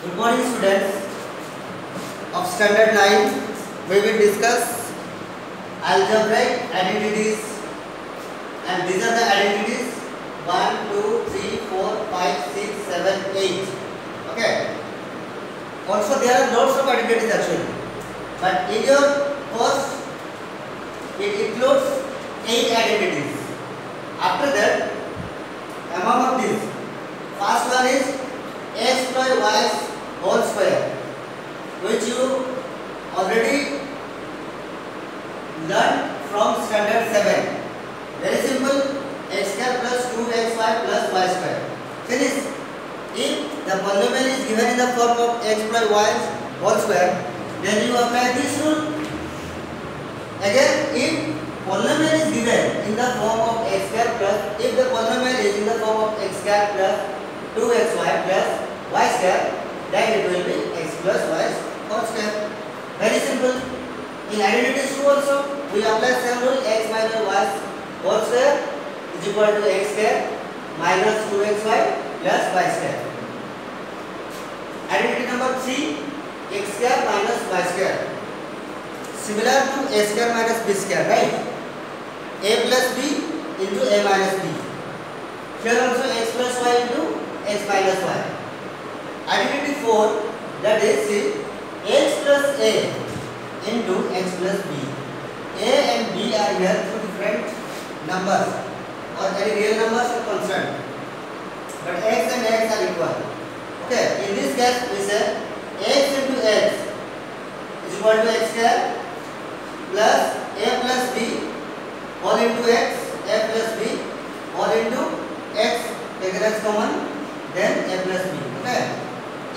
Good morning, students of Standard 9. We will discuss algebraic identities, and these are the identities 1, 2, 3, 4, 5, 6, 7, 8. Okay. Also, there are lots of identities actually, but in your course, it includes 8 identities. After that, among of these, first one is x plus y whole square, which you already learned from standard 7. Very simple, x square plus 2xy plus y square. Finish. If the polynomial is given in the form of x plus y whole square, then you apply this rule. Again, if polynomial is given in the form of x square plus, if the polynomial is in the form of x square plus 2xy plus y square, then it will be x plus y whole square. Very simple. In identities 2 also, we apply same rule, x minus y whole square is equal to x square minus 2xy plus y square. Identity number 3, x square minus y square. Similar to a square minus b square, right? A plus b into a minus b. Here also x plus y into x minus y. Identity 4, that is x plus a into x plus b. A and b are here two different numbers, or any real numbers or constant, but x and x are equal. Okay, in this case we say x into x is equal to x square plus a plus b all into x, a plus b all into x, take it as common, then a plus b. Okay.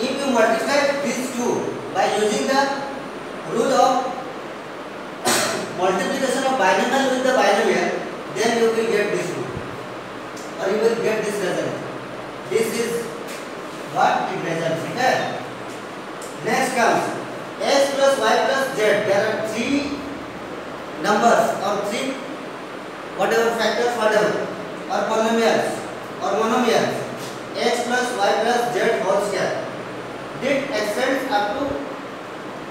If you multiply these two by using the rule of multiplication of binomial with the binomial, then you will get this rule, or you will get this result. This is what it results. Okay. Next comes x plus y plus z. There are three numbers or three whatever factors, whatever, or polynomials or monomials. X plus y plus z whole square. It extends up to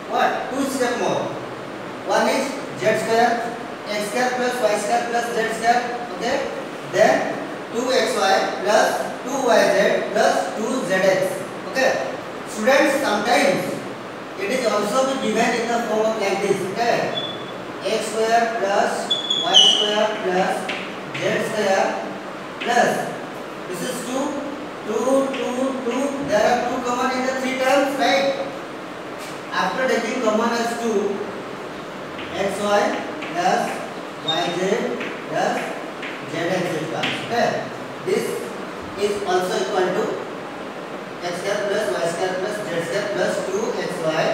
what? 2 steps more. One is z square, x square plus y square plus z square. Okay. Then 2xy plus 2yz plus 2zx. Okay. Students, sometimes it is also be given in the form of like this. Okay. X square plus y square plus z square plus, this is 2. There are 2 common in the 3 terms, right? After taking common as 2, xy plus yz plus zx comes. Okay. This is also equal to x square plus y square plus z square plus 2xy.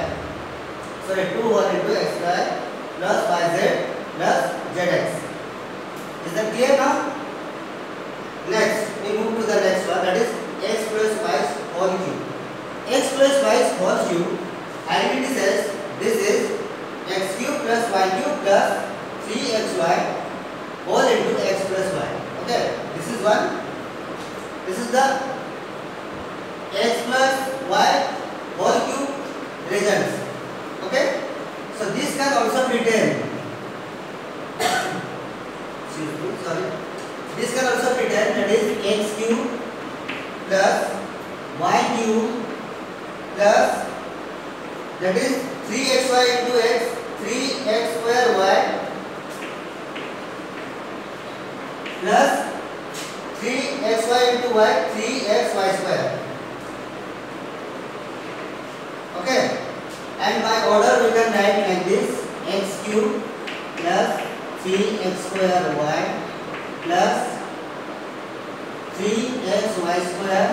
Sorry, 2 whole into xy plus yz plus zx. Is that clear now? Next, we move to the next one, that is x plus y whole cube. X plus y whole cube, identity says this is x cube plus y cube plus 3xy whole into x plus y. Okay, this is one. This is the x plus y whole cube results. Okay, so this can also be written. Sorry. This can also be written, that is x cube plus y cube plus, that is 3xy into x, 3x square y plus 3xy into y, 3xy square. Okay, and by order we can write like this: x cube plus 3x square y plus 3xy square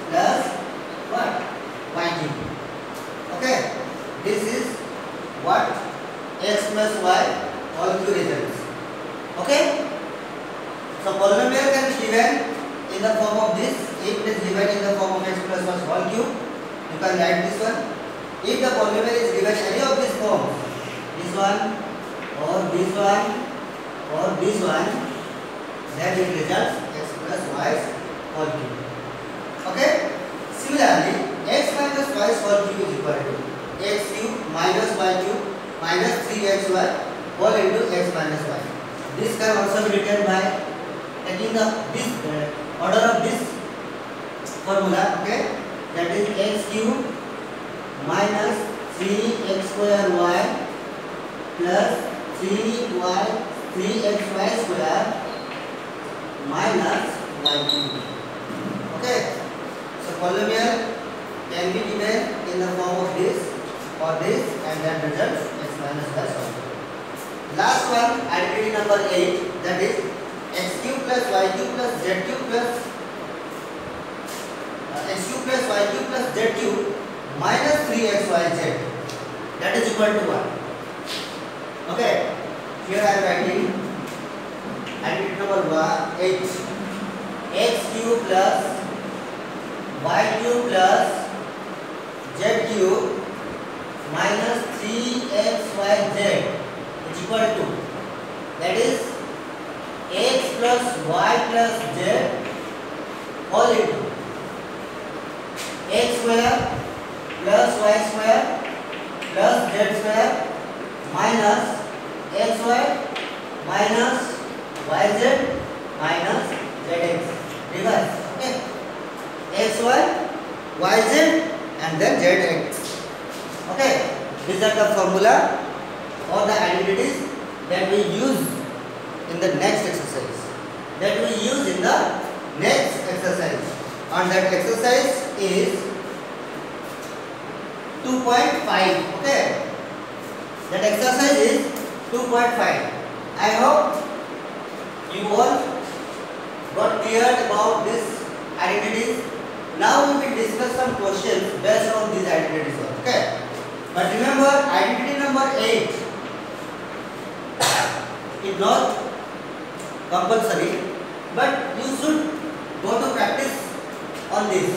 plus what? Y cube. Okay, this is what x plus y whole cube results. Okay, so polynomial can be given in the form of this. If it is given in the form of x plus y whole cube, you can write this one. If the polynomial is given any of these forms, this one or this one or this one, then it results x plus y whole cube. Okay. Similarly, x minus cube is equal to x cube minus y cube minus 3xy whole into x minus y. This can also be written by taking the this order of this formula. Okay, that is x cube minus 3x square y plus 3xy square minus y cube. Okay, so polynomial can be given in the form of this or this, and that results x minus y solved. Last one, identity number 8, that is x cube plus y cube plus z cube plus x cube plus y cube plus z cube minus 3xyz, that is equal to 1. Okay, here I am writing identity number 8, x cube plus y cube plus z cube minus 3xyz is equal to, that is x plus y plus z whole into x square plus y square plus z square minus xy minus yz minus zx. Reverse. Okay, xy yz and then zx. Okay, these are the formula or the identities that we use in the next exercise. And that exercise is 2.5. Okay, that exercise is 2.5. I hope you all got clear about these identities. Now we will discuss some questions based on these identities. Okay, but remember, identity number 8 is not compulsory, but you should go to practice on this.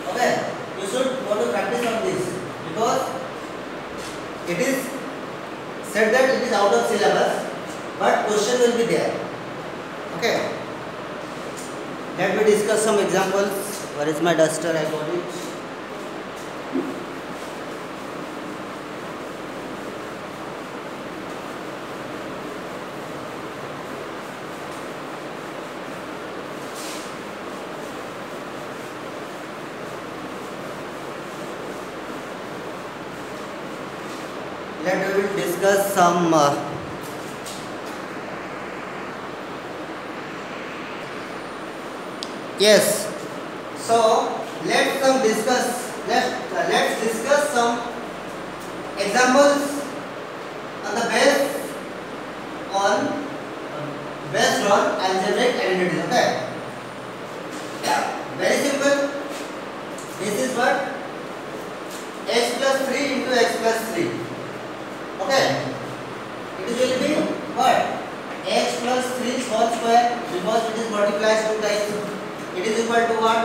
Okay, you should go to practice on this because it is said that it is out of syllabus, but question will be there. Okay, let me discuss some examples. Where is my duster? I got it. Let us discuss some yes. So let's discuss some examples based on algebraic identities. Okay, very simple. This is what x plus 3 into x plus 3. Okay, it will be what? X plus 3 whole square, because it is multiplied 2 times. It is equal to what?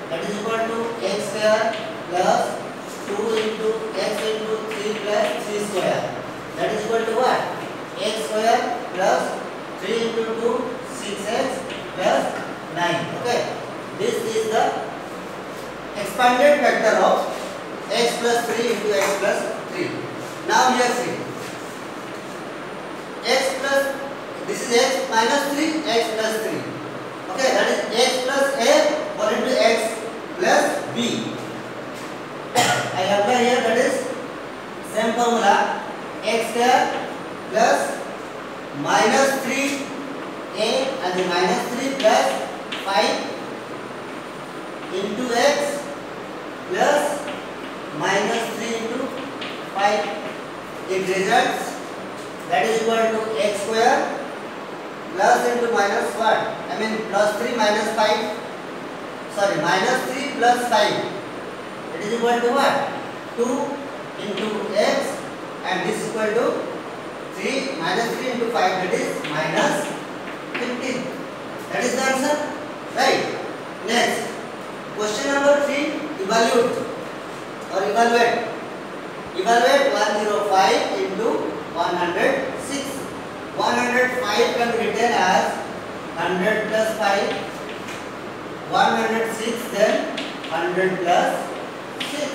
That is equal to x square plus 2 into x into 3 plus 3 square. That is equal to what? X square plus 3 into 2, 6x plus 9. Okay, this is the expanded factor of x plus 3 into x plus 3. Now here see, this is x minus 3, x plus 3. Okay, that is x plus a whole into x plus b. I apply here, that is same formula, x square plus minus 3a and the minus 3 plus 5 into x plus minus 3 into 5. It results, that is equal to x square plus into minus what? I mean plus 3 minus 5. Sorry, minus 3 plus 5. It is equal to what? 2 into x, and this is equal to 3 minus 3 into 5, that is minus 15. That is the answer, right? Next, question number 3, evaluate. Evaluate 105 into 106. 105 can be written as 100 plus 5. 106 then 100 plus 6.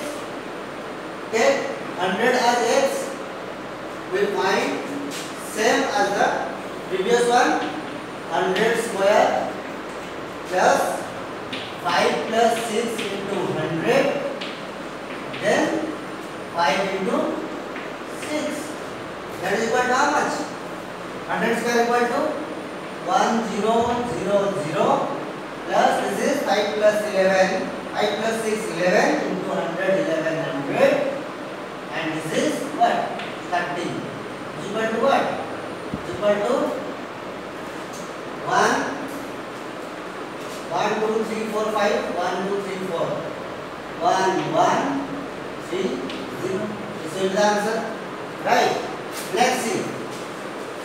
100 as x, we find same as the previous one, 100 square plus 5 plus 6 into 100, then 5 into 6. That is equal to how much? 100 square equal to 1000 plus this is 5 plus 11, 5 plus 6 11 into 100 1100, and this is what? 30. Is equal to what? Is equal to 1 2 3 4 5 1 2 3 4 1 1 3 0. This is the answer, right? Let's see.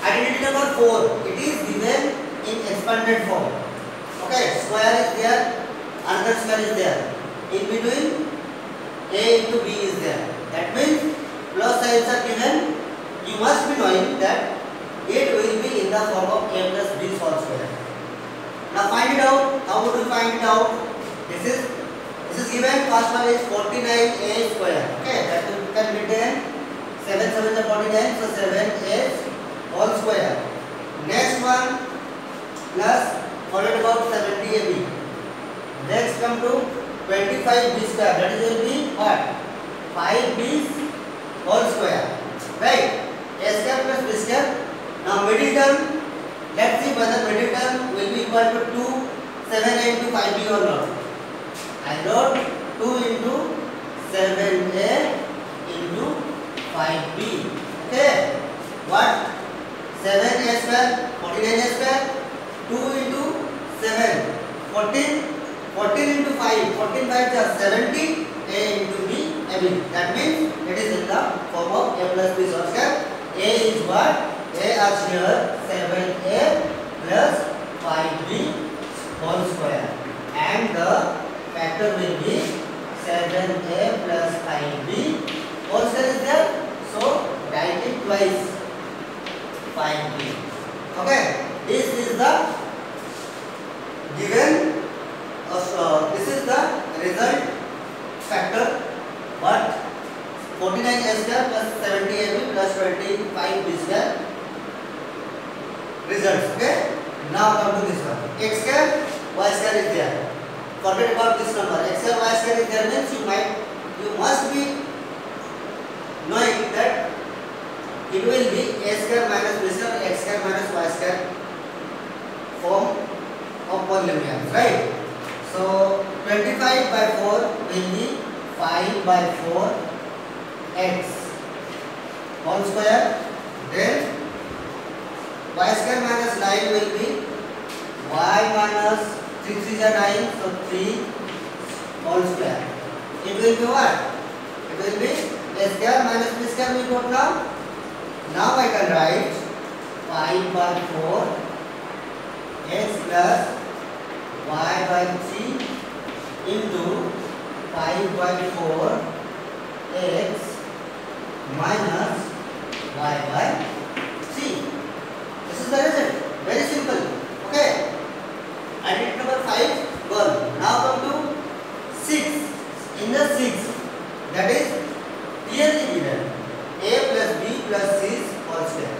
Identity number 4. It is given in expanded form. Okay, square is there, another square is there. In between, a into b is there. That means plus signs are given. You must be knowing that it will be in the form of a plus b whole square. Now find it out. How would we find it out? This is given. First one is 49a square. Okay, that can be 10. 7 7 is 49, so 7a whole square. Next one plus followed about 70ab. Next come to 25b square. That is will be what? 5b whole square. Right? A square plus b square. Now middle term. Let's see whether middle term will be equal to 2 7a into 5b or not. I wrote 2 into 7a into 5b. Okay. What? 7a square, 49a square, 2 into 7, 14, 14 into 5, 14 5 is 70, a into b, ab. That means it is in the form of a plus b whole square. A is what? A as here 7a plus 5b whole square, and the factor will be 7a plus 5b whole square is there. So write it twice, 5b. Okay, this is the given. This is the result factor. What? 49a square plus 70ab plus 25b square results. Okay. Now come to this one. X square, y square is there. Forget about this number. X square, y square is there means you must be knowing that it will be a square minus b square, x square minus y square form of polynomials, right? So 25 by 4 will be 5 by 4 x whole square. Then y square minus 9 will be y minus 3 3 are 9, so 3 whole square. It will be what? It will be a square minus b square we got now. Now I can write 5 by 4 x plus y by 3 into 5 by 4 x minus y by 3. This is the result. Very simple. Okay. Identity number 5 gone. Now come to 6. In the 6, that is clearly given a plus b plus c whole square.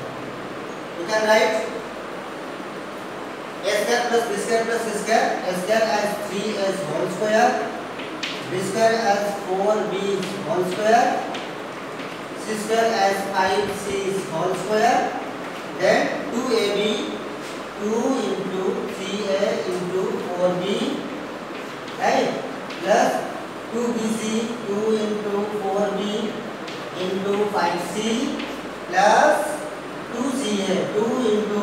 You can write a square plus b square plus c square. A square as 3s whole square, b square as 4b whole square, c square as 5c whole square. Then 2ab, 2 into 3a into 4b, right? Plus 2bc, 2 into 4b into 5c plus 2ca, 2 into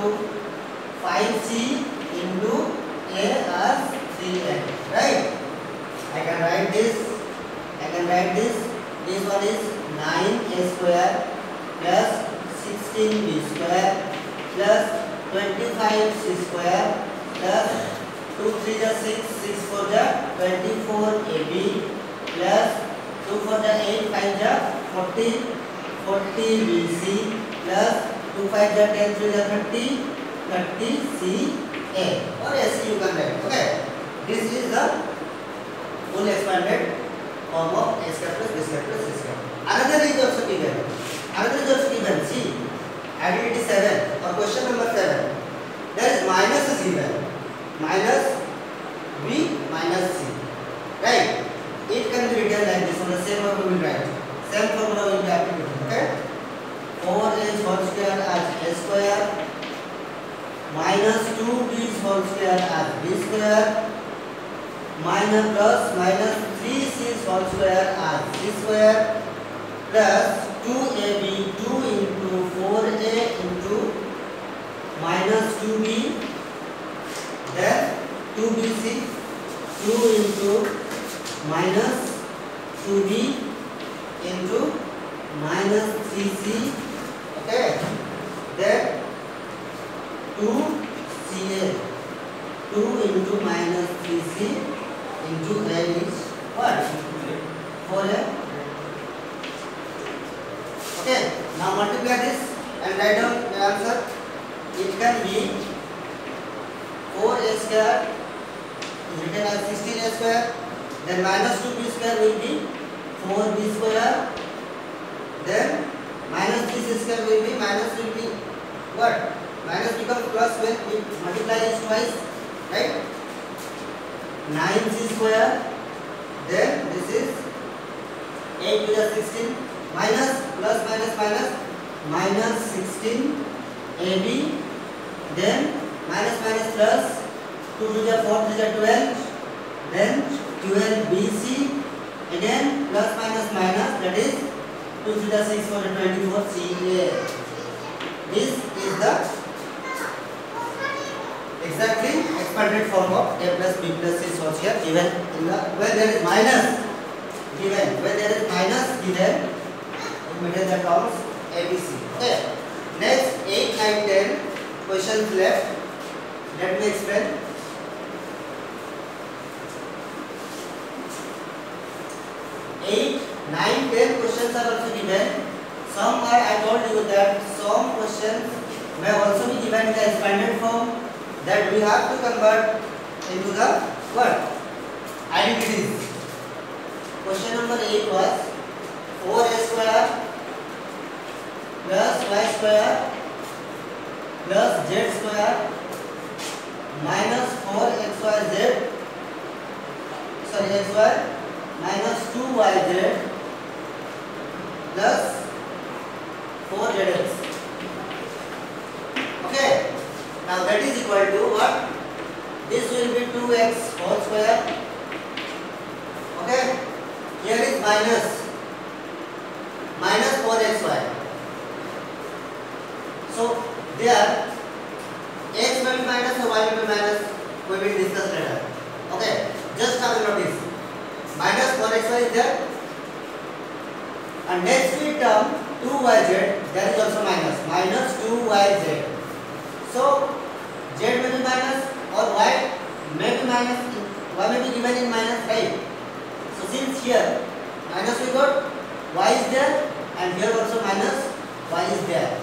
5c into a as 3a, right? I can write this. This one is 9a square plus 16b square plus 25c square plus 2 3 is 6, 6 4 is 24ab plus 2 4 is 8, 5 is 40bc plus 2 5 is 10, 3 is 30ca or ac you can write. Okay, this is the full expanded form of a square plus b square plus c square. Another is also given. Another is also given. See, activity 7 or question number 7. There is minus is given. Minus b minus c. Right? It can be written like this. On the same way we will write. Same formula will be applied. Okay? 4a whole square as a square minus 2b whole square as b square minus plus minus 3c whole square as c square plus 2ab 2 into 4a into minus 2b then 2bc 2 into minus 2b into minus 3c. Okay, then 2ca 2 into minus 3c into a is what? 4a. Okay, now multiply this and write down the answer. It can be 4a square is written as 16a square, then minus 2b square will be 4b square, then minus 3c square will be what? Minus becomes plus when we multiply it twice, right? 9c square, then this is 8 to the 16 minus plus minus minus minus 16 ab, then minus minus plus 2 to the 4 to the 12, then 12 bc, again plus minus minus, that is 2 to the 6 for the 24 ca. This is the exactly expanded form of a plus b plus c was here given in the where there is minus given, where there is minus given in middle the terms abc. Okay, next 8, 9, 10 questions left. Let me explain. 8, 9, 10 questions are also given. Some are, I told you that some questions may also be given in the expanded form, that we have to convert into the what? Identities. Question number 8 was 4a square plus y square plus z square minus 4xyz xy minus 2yz plus 4zx. Okay, now that is equal to what? This will be 2x whole square. Okay, here is minus 4xy. So there x will be minus or y will be minus, we will discuss later. Okay, just have a notice. Minus 4xy is there, and next we term 2yz, there is also minus 2yz. So z may be minus or y may be minus, y may be given in minus, right? So since here minus we got, y is there, and here also minus y is there.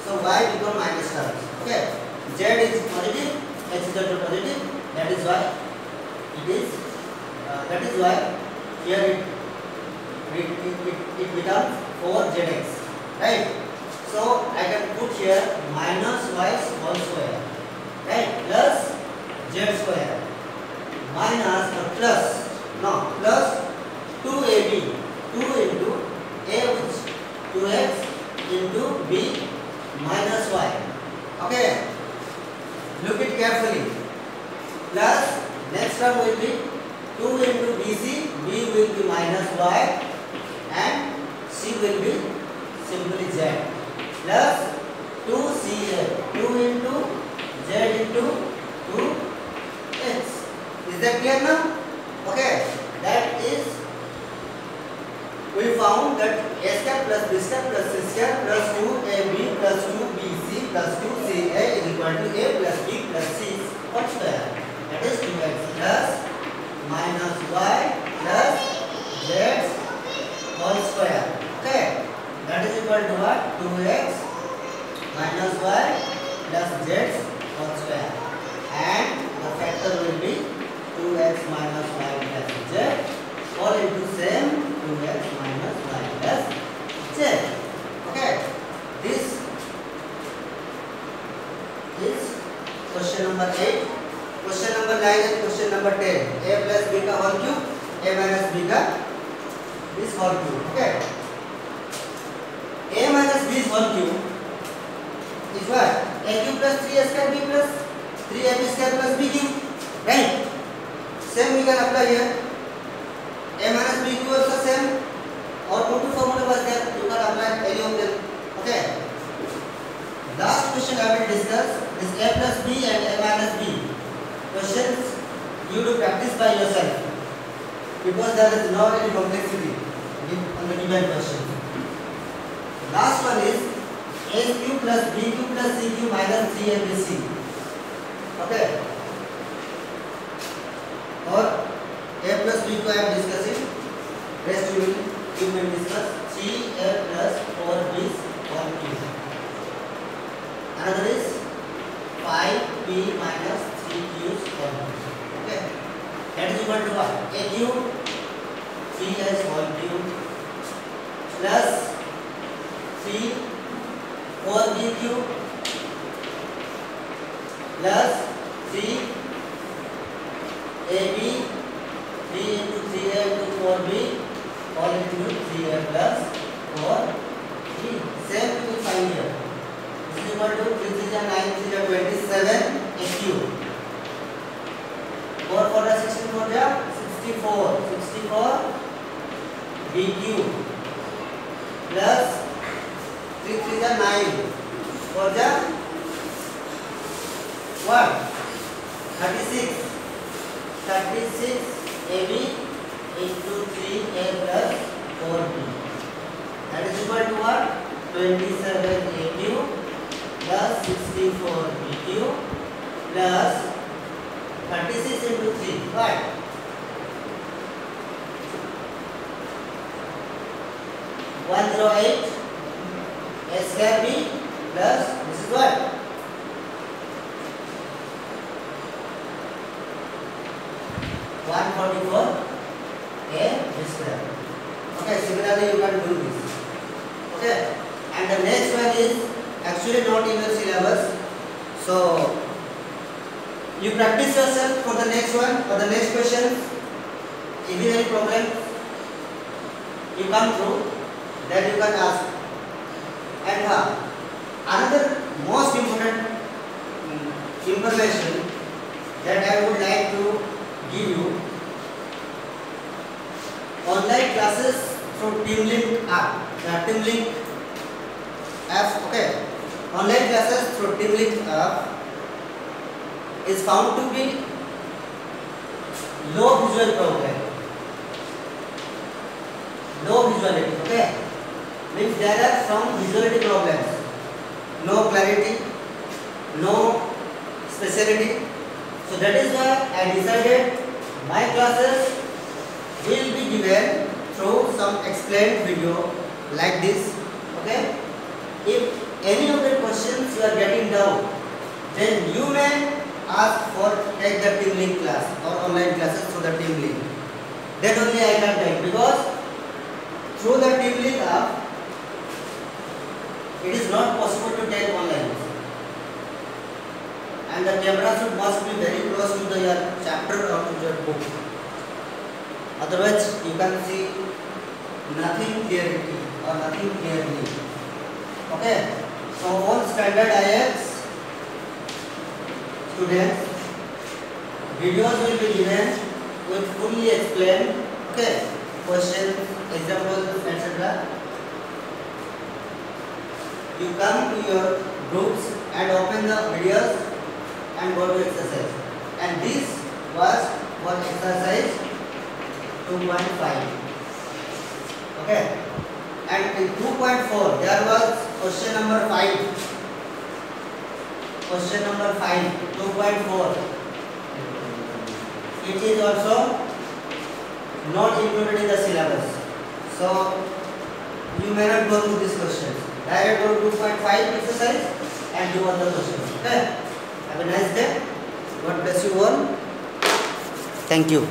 So y become minus terms. Okay, z is positive, x is equal to positive. That is why it is. That is why here it becomes 4zx, right? So I can put here minus y whole square, right, plus z square minus or plus 2ab, 2 into a which 2x into b minus y. Okay, look it carefully. Plus next term will be 2 into bc, b will be minus y and c will be simply z, plus 2ca, 2 into z into 2x. Is that clear now? Okay, that is, we found that a square plus b square plus c square plus 2ab plus 2bc plus 2ca is equal to a plus b plus c whole square. That is 2x plus minus y plus z whole square. Okay, that is equal to what? 2x minus y plus z whole square, and the factor will be 2x minus y plus z all into same 2x minus y plus number 8, question number 9 and question number 10. A plus b का whole cube, a minus b का this whole cube. Okay. A minus b whole cube is what? A cube plus 3a square b plus 3ab square plus b cube. Right? Same we can apply here. A minus b cube also same. Or two formula was there. You can apply any of them. Okay. Last question I will discuss is a plus b and a minus b. Questions you do practice by yourself because there is no any complexity on the given question. Last one is a cube plus b cube plus c cube minus 3abc. Okay. और a plus b को I am discussing. Rest you will discuss 3a plus 4b whole cube. Another is 5b minus 3q's whole cube. Okay. That is equal to what? A cube 3s whole cube plus 3 4b cube plus 3 ab 3 into 3a into 4b all into 3a plus 4b. Same we will find here. This is equal to 3 3 9 3 27 a cube. 4 4 16 4 64 b cube plus 3 3 9 4 what 36 ab into 3a plus 4b. That is equal to what? 27 a cube plus 64 b cube plus 36 into 3. What? 108 a square b plus this is what? 144 a b square. Okay, similarly you can do this. Okay, and the next one is actually not in your syllabus, so you practice yourself for the next one, for the next question. If there is any problem you come through, then you can ask. And another most important information that I would like to give you, online classes through TeamLink app. TeamLink app, okay. Online classes through TeamLink app is found to be low visual problem. Low visuality, okay. Means there are some visuality problems. No clarity, no speciality. So that is why I decided my classes will be given through some explained video like this. Okay. If any of the questions you are getting down, then you may ask for take the TeamLink class or online classes through the TeamLink. Then only I can take, because through the TeamLink app it is not possible to take online, and the camera must be very close to the your chapter or to your book. Otherwise you can see nothing clearly or nothing clearly. Okay, so all standard IX students, videos will be given with fully explained, okay, questions, examples, etc. You come to your groups and open the videos and go to exercise. And this was for exercise 2.5. Okay. And in 2.4 there was question number 5. Question number 5, 2.4. It is also not included in the syllabus. So you may not go through these questions. Direct go to 2.5 exercise and do all the questions. Okay. Have a nice day. God bless you all. Thank you.